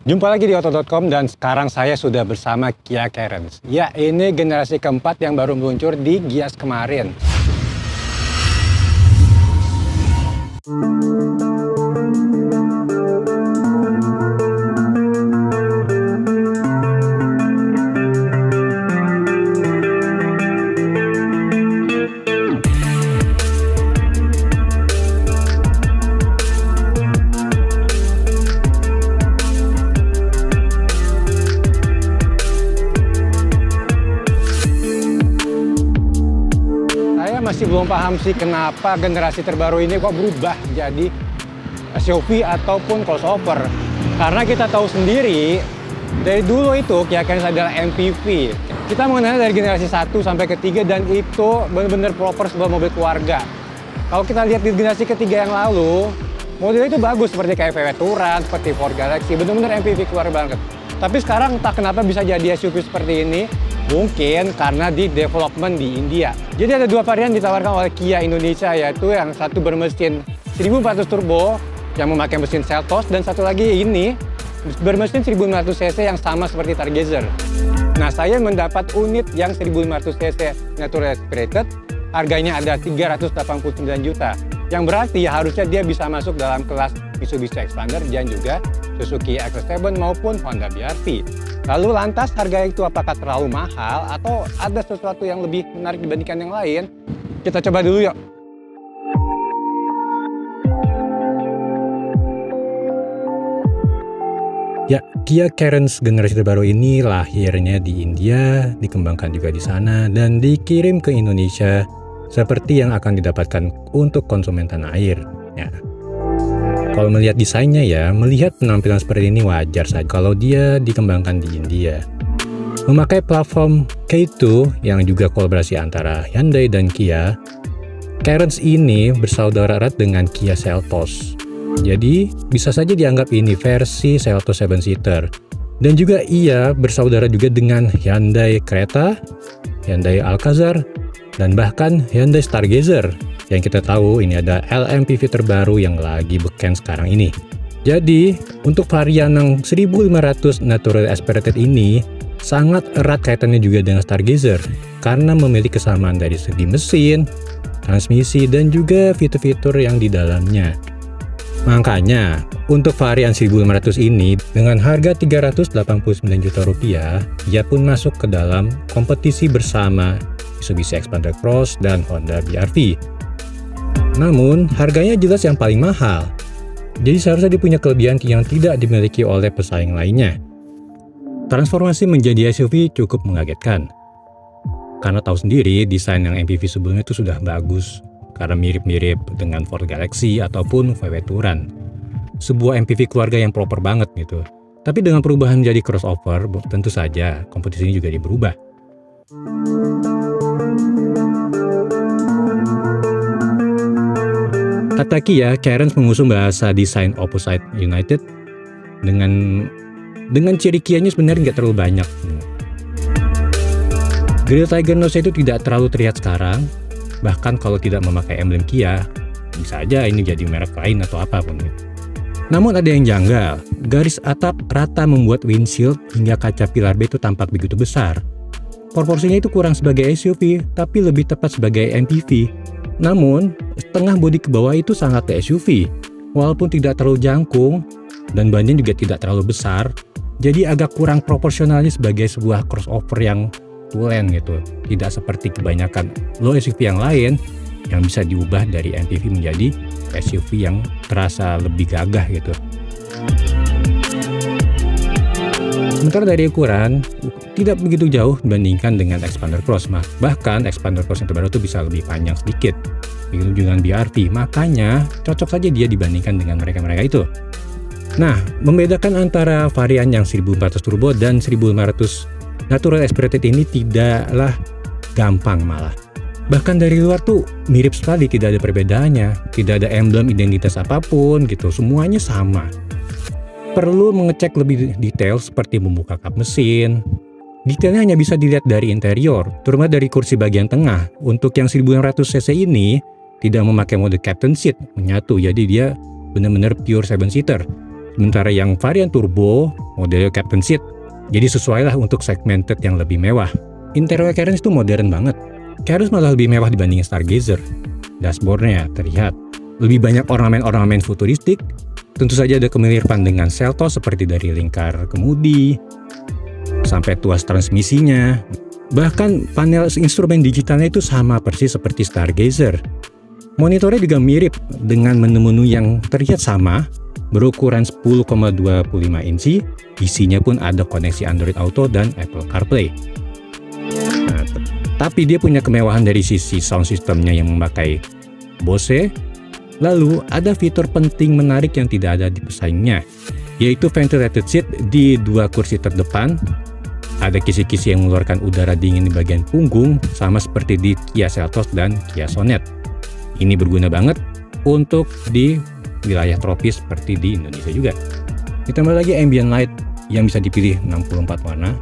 Jumpa lagi di Auto.com dan sekarang saya sudah bersama Kia Carens. Ya, ini generasi keempat yang baru meluncur di Gias kemarin. Masih belum paham sih kenapa generasi terbaru ini kok berubah jadi SUV ataupun crossover. Karena kita tahu sendiri dari dulu itu Kia Carens adalah MPV. Kita mengenalnya dari generasi 1 sampai ketiga dan itu benar-benar proper sebuah mobil keluarga. Kalau kita lihat di generasi ketiga yang lalu, modelnya itu bagus seperti kayak VW Touran, seperti Ford Galaxy, benar-benar MPV keluar banget. Tapi sekarang entah kenapa bisa jadi SUV seperti ini. Mungkin karena di development di India. Jadi ada dua varian ditawarkan oleh Kia Indonesia, yaitu yang satu bermesin 1400 turbo yang memakai mesin Seltos, dan satu lagi ini bermesin 1500 cc yang sama seperti Stargazer. Nah, saya mendapat unit yang 1500 cc natural aspirated, harganya ada 389 juta. Yang berarti harusnya dia bisa masuk dalam kelas Mitsubishi Xpander dan juga Suzuki X7 maupun Honda BR-V. Lalu lantas harga itu apakah terlalu mahal atau ada sesuatu yang lebih menarik dibandingkan yang lain? Kita coba dulu yuk. Ya, Kia Carens generasi terbaru ini lahirnya di India, dikembangkan juga di sana, dan dikirim ke Indonesia seperti yang akan didapatkan untuk konsumen tanah air. Ya. Kalau melihat desainnya ya, melihat penampilan seperti ini wajar saja kalau dia dikembangkan di India. Memakai platform K2 yang juga kolaborasi antara Hyundai dan Kia, Carens ini bersaudara erat dengan Kia Seltos. Jadi, bisa saja dianggap ini versi Seltos 7-seater. Dan juga ia bersaudara juga dengan Hyundai Creta, Hyundai Alcazar, dan bahkan Hyundai Stargazer. Yang kita tahu ini ada LMPV terbaru yang lagi beken sekarang ini. Jadi, untuk varian yang 1500 natural aspirated ini sangat erat kaitannya juga dengan Stargazer karena memiliki kesamaan dari segi mesin, transmisi, dan juga fitur-fitur yang di dalamnya. Makanya, untuk varian 1500 ini dengan harga 389 juta rupiah, ia pun masuk ke dalam kompetisi bersama Mitsubishi Xpander Cross dan Honda BR-V. Namun, harganya jelas yang paling mahal. Jadi seharusnya dia punya kelebihan yang tidak dimiliki oleh pesaing lainnya. Transformasi menjadi SUV cukup mengagetkan. Karena tahu sendiri, desain yang MPV sebelumnya itu sudah bagus. Karena mirip-mirip dengan Ford Galaxy ataupun VW Touran. Sebuah MPV keluarga yang proper banget gitu. Tapi dengan perubahan menjadi crossover, tentu saja kompetisinya juga berubah. Kata Kia, Carens mengusung bahasa desain opposite united dengan ciri Kianya sebenarnya nggak terlalu banyak. Grill Tiger nose itu tidak terlalu terlihat sekarang, bahkan kalau tidak memakai emblem Kia, bisa aja ini jadi merek lain atau apapun. Namun ada yang janggal, garis atap rata membuat windshield hingga kaca pilar B itu tampak begitu besar. Proporsinya itu kurang sebagai SUV, tapi lebih tepat sebagai MPV. Namun, setengah bodi ke bawah itu sangat ke SUV, walaupun tidak terlalu jangkung dan bannya juga tidak terlalu besar, jadi agak kurang proporsionalnya sebagai sebuah crossover yang tulen gitu. Tidak seperti kebanyakan low SUV yang lain yang bisa diubah dari MPV menjadi SUV yang terasa lebih gagah gitu. Sementara dari ukuran, tidak begitu jauh dibandingkan dengan Xpander Cross. Bahkan Xpander Cross yang terbaru itu bisa lebih panjang sedikit. Begitu dengan BR-V, makanya cocok saja dia dibandingkan dengan mereka-mereka itu. Nah, membedakan antara varian yang 1400 turbo dan 1500 natural aspirated ini tidaklah gampang malah. Bahkan dari luar tuh mirip sekali, tidak ada perbedaannya. Tidak ada emblem identitas apapun gitu, semuanya sama. Perlu mengecek lebih detail seperti membuka kap mesin. Detailnya hanya bisa dilihat dari interior, terutama dari kursi bagian tengah. Untuk yang 1600 cc ini tidak memakai mode captain seat, menyatu, jadi dia benar-benar pure 7-seater. Sementara yang varian turbo, modelnya Captain Seat, jadi sesuai lah untuk segmented yang lebih mewah. Interior Cairns itu modern banget. Cairns malah lebih mewah dibanding Stargazer. Dashboardnya terlihat lebih banyak ornamen-ornamen futuristik. Tentu saja ada kemiripan dengan Seltos seperti dari lingkar kemudi sampai tuas transmisinya. Bahkan panel instrumen digitalnya itu sama persis seperti Stargazer. Monitornya juga mirip dengan menu-menu yang terlihat sama, berukuran 10,25 inci, isinya pun ada koneksi Android Auto dan Apple CarPlay. Nah, tapi dia punya kemewahan dari sisi sound systemnya yang memakai Bose. Lalu ada fitur penting menarik yang tidak ada di pesaingnya, yaitu ventilated seat di dua kursi terdepan. Ada kisi-kisi yang mengeluarkan udara dingin di bagian punggung, sama seperti di Kia Seltos dan Kia Sonet. Ini berguna banget untuk di wilayah tropis seperti di Indonesia juga. Ditambah lagi ambient light yang bisa dipilih 64 warna.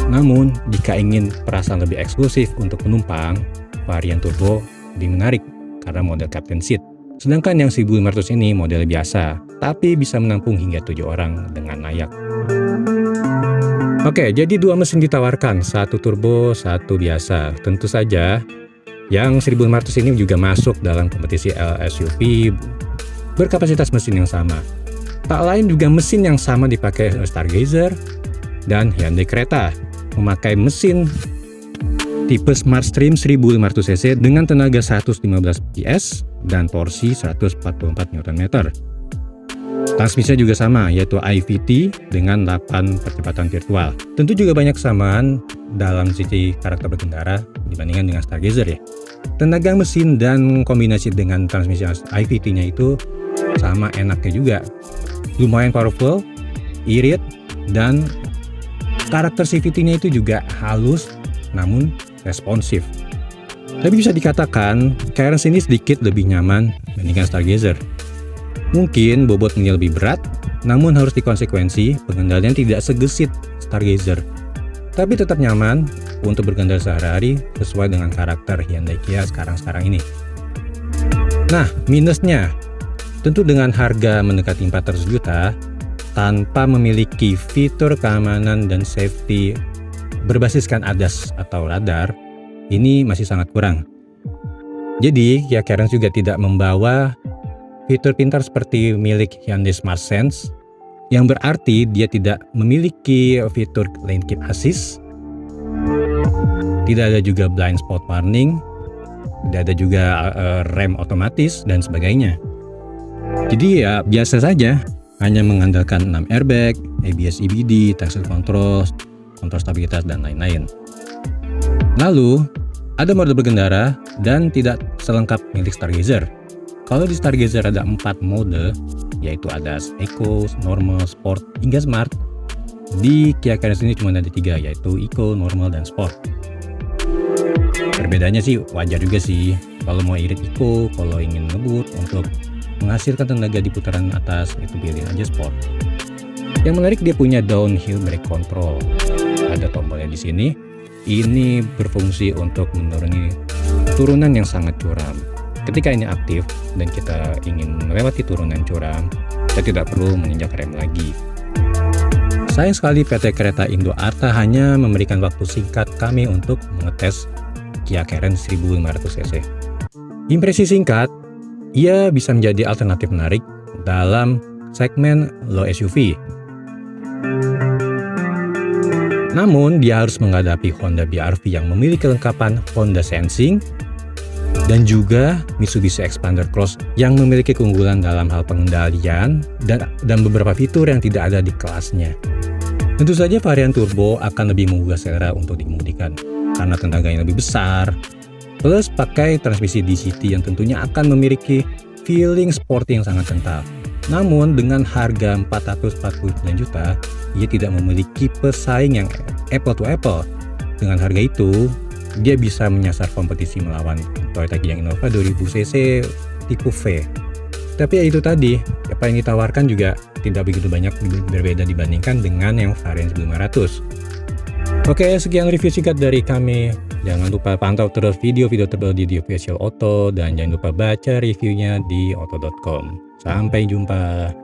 Namun, jika ingin perasaan lebih eksklusif untuk penumpang, varian turbo lebih menarik karena model Captain Seat. Sedangkan yang 1500 ini model biasa, tapi bisa menampung hingga 7 orang dengan layak. Oke, jadi dua mesin ditawarkan, satu turbo, satu biasa. Tentu saja, yang 1500 ini juga masuk dalam kompetisi LSUV berkapasitas mesin yang sama. Tak lain juga mesin yang sama dipakai Stargazer dan Hyundai Creta, memakai mesin tipe Smartstream 1500cc dengan tenaga 115 PS dan torsi 144 Nm. Transmisinya juga sama, yaitu IVT dengan 8 percepatan virtual. Tentu juga banyak kesamaan dalam sisi karakter berkendara dibandingkan dengan Stargazer ya. Tenaga mesin dan kombinasi dengan transmisi IVT-nya itu sama enaknya juga. Lumayan powerful, irit, dan karakter CVT-nya itu juga halus namun responsif. Tapi bisa dikatakan Cairns ini sedikit lebih nyaman dibandingkan Stargazer. Mungkin bobotnya lebih berat, namun harus dikonsekuensi pengendalian tidak segesit Stargazer. Tapi tetap nyaman untuk berkendara sehari-hari sesuai dengan karakter Hyundai Kia sekarang-sekarang ini. Nah, minusnya tentu dengan harga mendekati 400 juta, tanpa memiliki fitur keamanan dan safety berbasiskan ADAS atau radar, ini masih sangat kurang. Jadi, Kia Cairns juga tidak membawa fitur pintar seperti milik Hyundai Smart Sense, yang berarti dia tidak memiliki fitur lane keep assist, tidak ada juga blind spot warning, tidak ada juga rem otomatis dan sebagainya. Jadi ya biasa saja, hanya mengandalkan 6 airbag, ABS EBD, traction control, kontrol stabilitas dan lain-lain. Lalu ada mode berkendara dan tidak selengkap milik Stargazer. Kalau di Stargazer ada 4 mode, yaitu ada Eco, Normal, Sport, hingga Smart. Di Kia Cairns ini cuma ada 3, yaitu Eco, Normal, dan Sport. Perbedaannya sih wajar juga sih. Kalau mau irit Eco, kalau ingin ngebut untuk menghasilkan tenaga di putaran atas, itu pilih aja Sport. Yang menarik dia punya downhill brake control. Ada tombolnya di sini. Ini berfungsi untuk menuruni turunan yang sangat curam. Ketika ini aktif dan kita ingin melewati turunan curam, kita tidak perlu menginjak rem lagi. Sayang sekali PT Kereta Indo Arta hanya memberikan waktu singkat kami untuk mengetes Kia Cairns 1500cc. Impresi singkat, ia bisa menjadi alternatif menarik dalam segmen low SUV. Namun, dia harus menghadapi Honda BR-V yang memiliki kelengkapan Honda Sensing dan juga Mitsubishi Xpander Cross yang memiliki keunggulan dalam hal pengendalian dan beberapa fitur yang tidak ada di kelasnya. Tentu saja varian turbo akan lebih menggugah selera untuk dikemudikan karena tenaganya lebih besar, plus pakai transmisi DCT yang tentunya akan memiliki feeling sporty yang sangat kental. Namun dengan harga 449 juta, ia tidak memiliki pesaing yang apple to apple. Dengan harga itu, dia bisa menyasar kompetisi melawan Toyota Giant Innova 2000cc tipe V. Tapi ya itu tadi, apa yang ditawarkan juga tidak begitu banyak berbeda dibandingkan dengan yang varian 1500. Oke, sekian review singkat dari kami. Jangan lupa pantau terus video-video terbaru di Official Auto dan jangan lupa baca reviewnya di auto.com. Sampai jumpa.